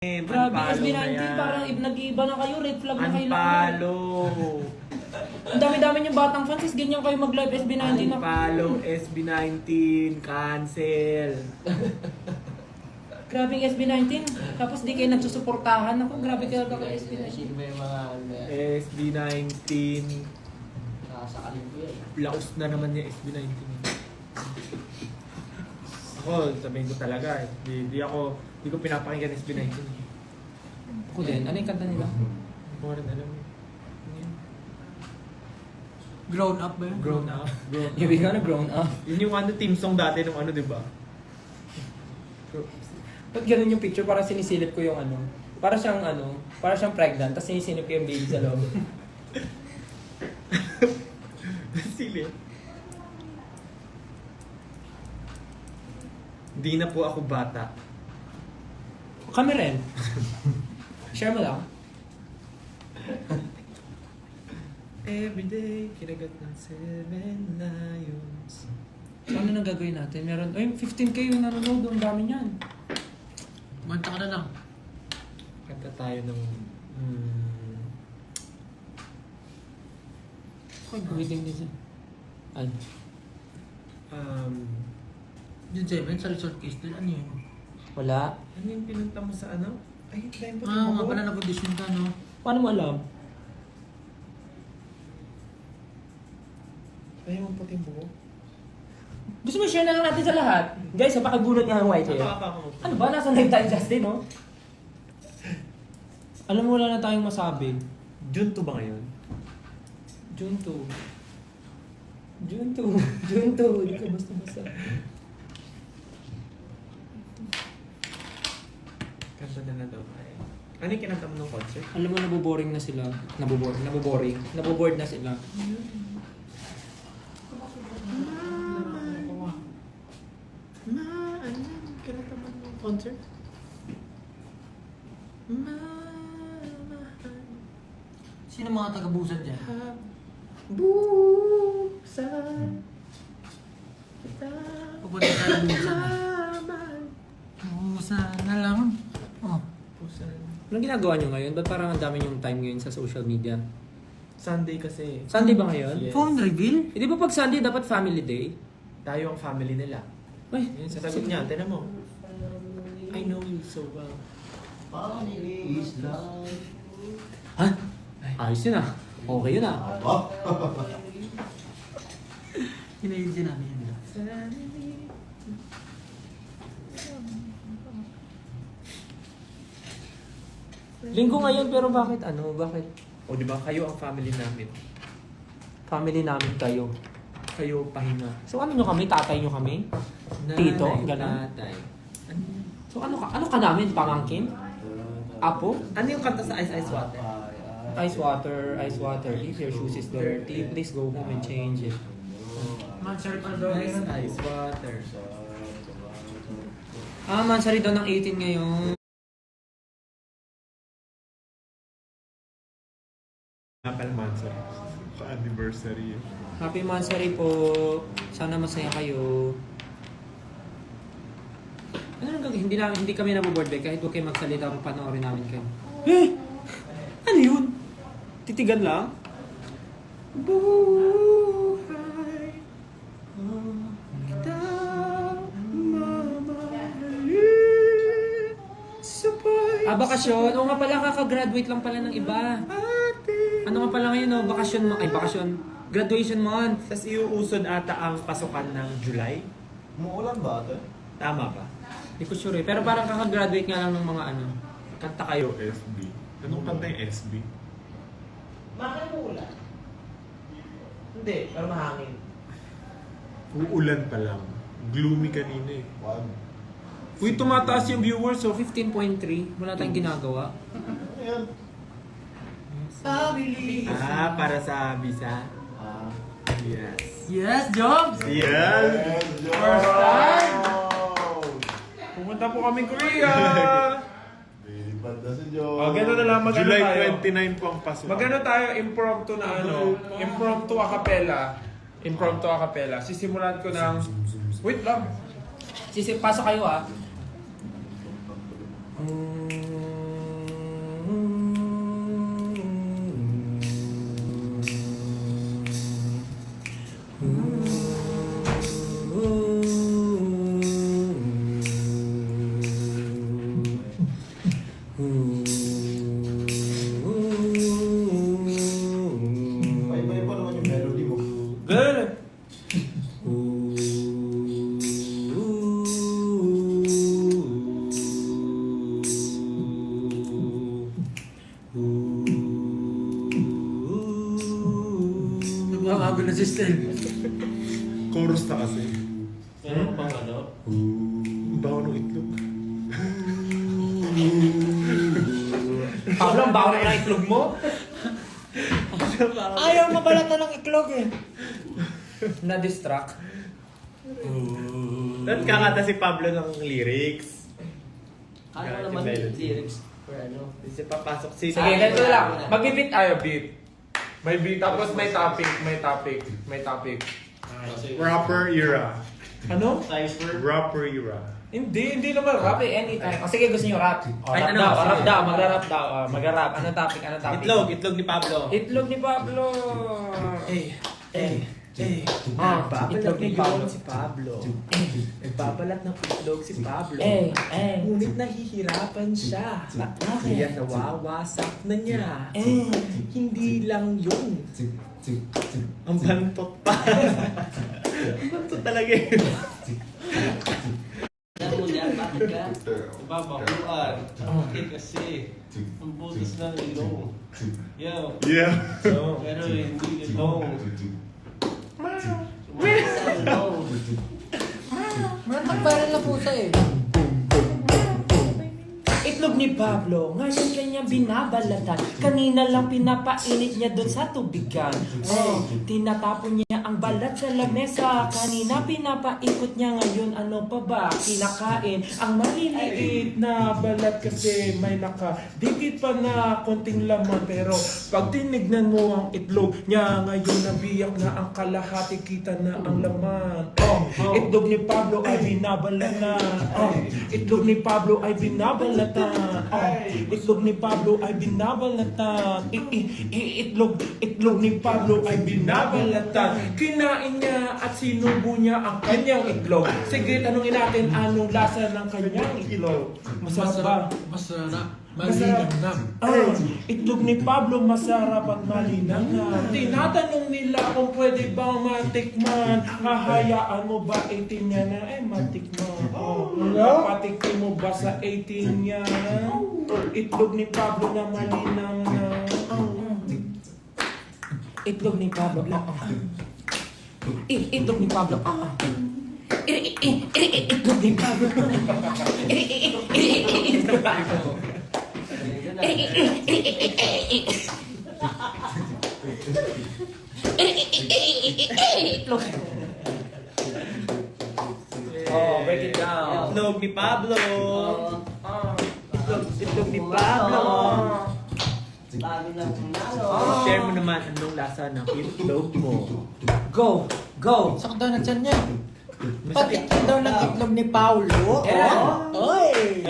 Grabe, Unfollow SB19, na yan. parang nag-iiba na kayo, red flag na kayo. Unfollow. Ang dami-dami yung batang fans, is ganyan kayo mag-live SB19 na. Unfollow SB19. Cancel. Grabe yung SB19, tapos di kayo nagsusuportahan. Ako, grabe kayo kay SB19. Sino ba yung mga SB19. nakasakalin ko yan? Laos na naman yung SB19. Ako, sabihin ko talaga eh. Di ko pinapakinggan SB19. Ako din, ano yung kanta nila? Hindi ko rin alam. Ano yun? Grown up ba yun? Grown up. Grown up. Yung bigla na grown up. Yun yung team song dati nung di ba? Ba't ganun yung picture? Parang sinisilip ko yung ano. Para siyang pregnant, tapos sinisilip ko yung baby sa loob. Silip. Di na po ako bata. Kami rin. Share mo lang. Everyday, kinagat ng 7 lions. So ano nang gagawin natin? Meron, 15K yung nanonood, ang dami niyan. Manta ka na lang. Kanta tayo ng... Waiting din siya. Ay. Yung Zemen sa resort case din, ano yun? Wala. Ano yung pinunta mo sa ano? Ay, dahil pa Ah, nga pala nag-audition ka, no? Paano mo alam? Ayaw mo pati buhok. Gusto mo share na lang natin sa lahat? Guys, napakagulat nga ng white hair. Ano ba? Nasa live tayo, Justin, no? Alam mo, wala na tayong masabi. June 2 ba ngayon? June 2. June 2. June 2. Hindi ka basta-basta. Kanta na daw. Ano yung kinanta mo ng concert? Alam mo, naboboring na sila. Naboboring. Naboboard na sila. Ano yung kinanta mo ng concert? Sino mga taga-busan dyan? Busan kita Pupunta tayo busan eh. Busan na lang. Oh. Busan. Anong ginagawa nyo ngayon? Ba't parang ang dami yung time ngayon sa social media? Sunday kasi. Sunday ba ngayon? Yes. Phone reveal? Di ba pag Sunday dapat family day? Tayo ang family nila. Ay, Yun, sasagot niya, tinan mo. I know you so well. Family is love. ha? Ayos yun ah. Okay yun ah. Hinayin din namin yun. Linggo ngayon pero bakit ano? Bakit O di ba kayo ang family namin. family namin kayo? Kayo pahinga. So ano nyo kami? Tatay nyo kami? Tito? Ganun? Tatay. So ano ka namin? Pamangkin? Apo? Ano yung kanta sa Ice Ice Water? Ice water. If your shoes is dirty, please go home and change it. Mansari pa Ice Ice Water. Mansari daw ng 18 ngayon. Napal Mansari. Ka-anniversary. Happy Mansari po. Sana masaya kayo. Ano nang gagawin? Hindi kami naboboard eh. Kahit huwag kayo magsalita, panoorin namin kayo. Ano yun? Titigan lang? Buhay kita mamahalin sa Bakasyon. Oo nga pala, kakagraduate lang pala ng iba. Ano nga pala ngayon, no? Bakasyon. Graduation month. Tapos iuusod ata ang pasukan ng July. Umuulan ba ate? Tama ba? Hindi ko sure eh. Pero parang kakagraduate nga lang ng mga ano. Kanta kayo. SB. Anong kanta yung SB? Bakit mo ulan? Hindi, pero mahangin. Uulan pa lang. Gloomy kanina eh. Wag. Uy, tumataas yung viewers, so 15.3. Wala tayong ginagawa. Ano yan? Family. Para sa visa. Yes. Yes, Jobs! Yes! First time! Pumunta po kami Korea. Lilipad na si Joe. Ganun na lang magano July tayo. 29 po ang pasok. Magano tayo impromptu na impromptu a cappella. Impromptu a cappella. Sisimulan ko ng wait lang. Pasok kayo ah. Magulo si Stel. Chorus na kasi. Meron pang ano? Ang baho ng itlog. Pablo, ang baho na ng itlog mo. Ayaw mabalatan ng iklog eh. Na-distract. Dapat kakanta si Pablo ng lyrics. Ano naman yung lyrics? For ano? Kasi papasok si... Sige, ganito lang. Mag-beat tayo, beat. May beat, tapos may topic. Rapper era. Ano? Cypher? Rapper era. Hindi naman rap. Rap anytime. O sige, gusto nyo rap. O, Ay, rap ano? daw, Sige. rap daw, magra-rap daw. Magra-rap. Ano topic? Itlog ni Pablo. Itlog ni Pablo. Itlog ni Pablo. Si Pablo. Nagbabalat ng itlog si Pablo. Ngunit nahihirapan siya. Kaya nawawasak na niya. Hindi lang yun. Ang bantot pa. Ang bantot talaga yun. Alam mo yan, bakit ka? Ibabakuan. Okay kasi. Ang butis ng ilong. Yo. Yeah. Pero hindi ilong. Butis ang ilong. Nagbaral na pusa eh. Itlog ni Pablo, ngayon kanya binabalatan. Kanina lang pinapainit niya doon sa tubigan. Tinatapon niya ang balat sa lamesa. Kanina pinapaikot niya, ngayon ano pa ba? Kinakain ang maliliit na balat kasi may nakadikit pa na konting laman. Pero pag tinignan mo ang itlog niya, ngayon nabiyak na ang kalahati, kita na ang laman. Itlog ni Pablo ay binabalatan. Itlog ni Pablo ay binabalatan. Itlog ni Pablo ay binabalatan. Itlog ni Pablo ay binabalatan. Kinain niya at sinubo niya ang kanyang itlog. Sige, tanungin natin anong lasa ng kanyang itlog. Masarap ba? Masarap. Masarap. Itlog ni Pablo masarap at malinangan. Tinatanong nila kung pwede bang matikman. Hahayaan mo ba 18 niya na matikman? Papatikin mo ba sa 18 niya? Itlog ni Pablo na malinangan. Itlog ni Pablo. Itlog ni Pablo. Itlog ni Pablo. Oh, break it down. Itlog ni Pablo. Itlog ni Pablo. Dami ng nalo. Share mo naman anong lasa ng itlog mo. Go! Go! Sakit daw na tiyan niya. Patikin daw ng itlog ni Paulo. Yeah. Oy!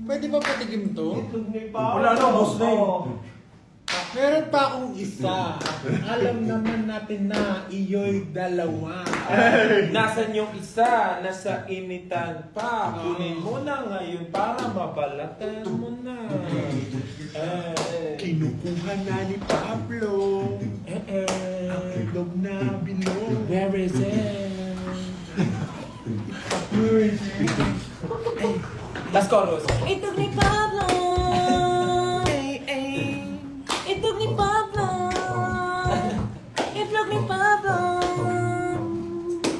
Pwede ba patikim to? Wala na, boss na yun. Meron pa akong isa. Alam naman natin na iyo'y dalawa. Nasaan yung isa? Nasa initan pa. Kunin mo na ngayon para mabalatan mo na. Kinukuha na ni Pablo. Ang itlog na bilog. Where is it? Last chorus. Itlog ni Pablo. Itlog ni Pablo. Itlog ni Pablo.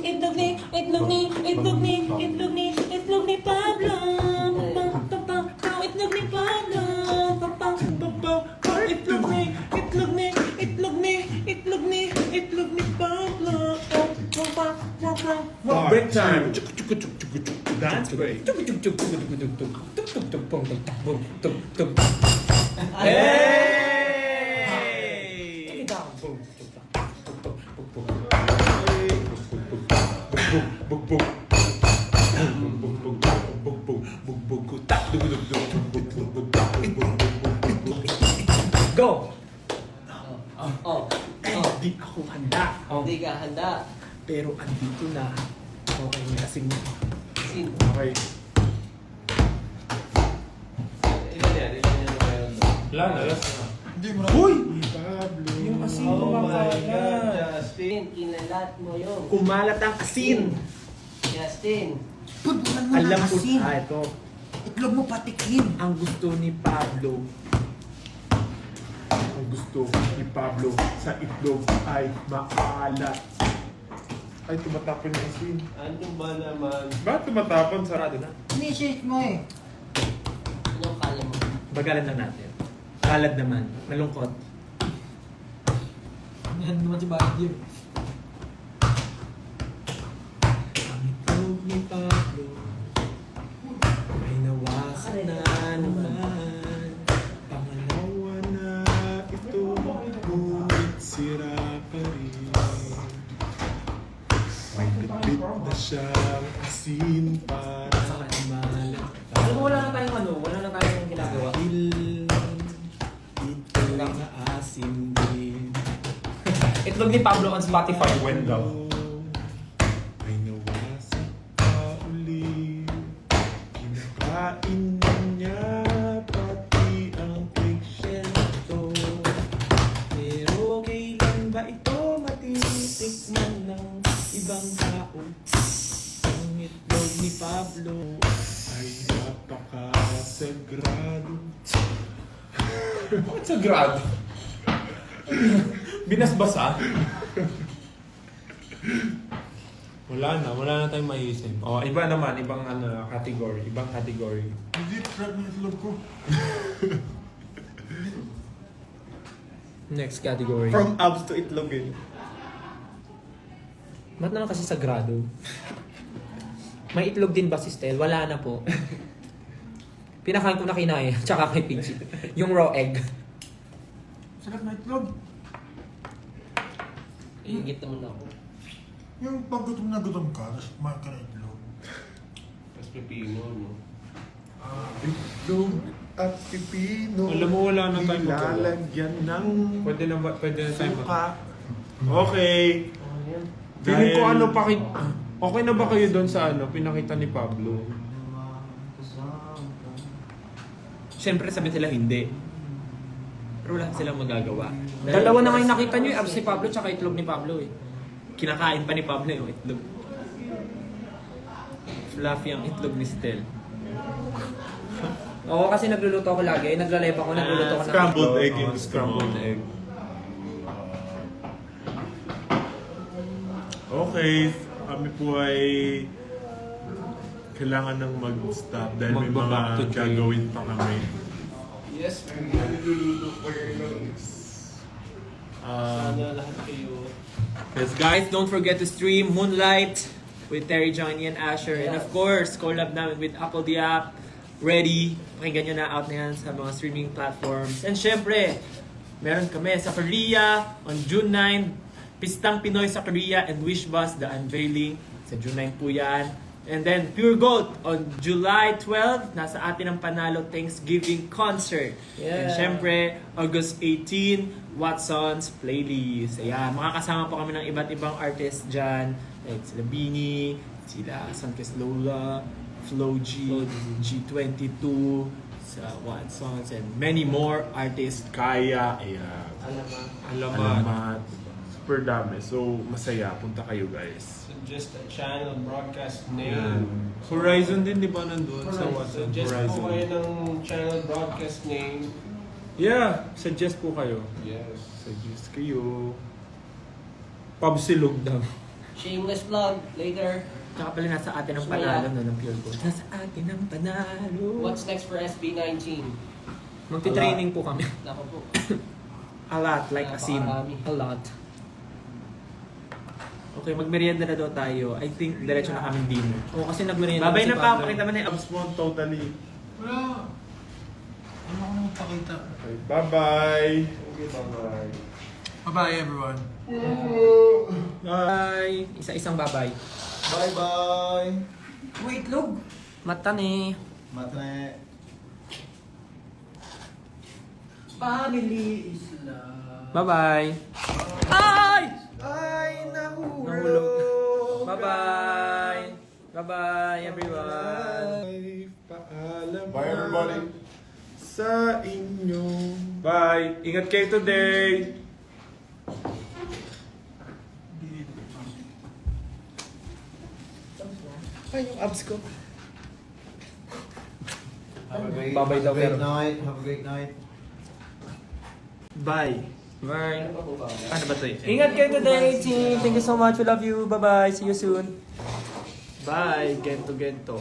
Itlog ni Pablo. Itlog ni Pablo. Itlog ni Pablo. Break time. Dance break. Take it down. Go! Di ako handa. Hindi ka handa. Pero andito na. Okay na kasi mo. Sin. Okay. Ilan yan? Ilan yan na meron doon? Wala na, last na. Uy! Pablo. Yung asin Oh my kumakalat. God, Justin. Kinalat mo yun. Kumalat ang asin. Justin. Pagbulan mo Alam ng ko, asin. ito. Itlog mo patikim. Ang gusto ni Pablo. Ang gusto ni Pablo sa itlog ay maalat. Ay, tumatapon yung asin. Ano ba naman? Bakit tumatapon? Sarado na. Initiate mo eh. Ano kala mo? Bagalan na natin. Kalad naman. Malungkot. Yan naman si Bagyo. Ang itlog ni Pablo ay nawasak na naman. Pangalawa na ito, ngunit sira pa rin. May pipit na siyang asin para malat. Alam mo, wala na tayong ginagawa. Dahil ito na asin din. Itlog ni Pablo on Spotify. Wendell. Ay nawasak pa uli. Kinakain niya pati ang eksento. Pero kailan ba ito matitikman ng ibang tao? Ang itlog ni Pablo ay napakasagrado. Bakit sagrado? Binasbasa? Wala na tayong maisip. Oh, iba naman, ibang category. Hindi, trap ng itlog ko. Next category. From abs to itlog eh. Ba't naman kasi sagrado? May itlog din ba si Stel? Wala na po. Pinakain ko na kinaya, tsaka kay Pidgey. Yung raw egg. Sarap na itlog. Ingit naman ako. Yung pag gutom na gutom ka, tapos kumain ka na itlog. Mas pipino, no? Itlog at pipino. Alam mo, wala na tayong magawa. Nilalagyan ng Pwede na tayo suka. Okay. Feeling ko okay na ba kayo doon sa pinakita ni Pablo? Siyempre sabi sila hindi. Pero wala silang magagawa. Dalawa na ngayon nakita nyo yung abs ni Pablo tsaka itlog ni Pablo eh. Kinakain pa ni Pablo yung itlog. Fluffy ang itlog ni Stel. Oo, kasi nagluluto ako lagi. Naglalive ako, nagluluto ako ng Scrambled egg Oh, yung scrambled egg. Okay, kami po ay kailangan ng mag-stop dahil may Magba-back to mga training. gagawin pa kami. Yes, sana lahat kayo. Yes, guys, don't forget to stream Moonlight with Terry, Johnny, and Asher. And of course, collab namin with Apple the App. Ready. Pakinggan nyo na, out na yan sa mga streaming platforms. And syempre, meron kami sa Korea on June 9. Pistang Pinoy sa Korea and Wish Bus, the unveiling. Sa June 9 po yan. And then Pure Gold on July 12. Nasa atin ang Panalo Thanksgiving Concert. And syempre, August 18, Watson's Playlist. Ayan, makakasama po kami ng iba't ibang artists dyan. Like sila Bini, sila Sanchez Lola, Flo G, G22, sa Watson's, and many more artists. Kaya, ayan. Alamat. Super dami. So, masaya. Punta kayo guys. Suggest a channel broadcast name. Yan. Horizon din, di ba, nandun sa WhatsApp? Suggest po Horizon. kayo ng channel broadcast name. Yeah, suggest po kayo. Yes. Suggest kayo. Pabsilog daw. Shameless vlog later. Tsaka pala nasa atin ang panalo no, ng Pure Gold. Nasa atin ang panalo. What's next for SB19? Magti-training po kami. Nako po. A lot, like asin. Napakarami. A lot. Okay, magmerienda na daw tayo. I think diretso na kami din. Oo, kasi nagmerienda Babay si na Pablo. pa, pakita mo na yung abs mo totally. Wala. Ano ko nang pakita? Okay, bye-bye. Okay, bye-bye. Bye-bye everyone. Bye! Isa-isang babay. Bye-bye. Wait, log. Mata ni. Matre. Family is love. Bye-bye. Ay! Ay, Nahulog. nahulog. Bye-bye. Bye-bye, everyone. Bye. Paalam. Bye everybody. Sa inyo. Bye! Ingat kayo today! Ay, yung abs ko. Have a great, Babay daw, great pero- night. Have a great night. Bye. Bye. Ano ba to eh? Ingat kayo today, team. Thank you so much. We love you. Bye-bye. See you soon. Bye. Gento.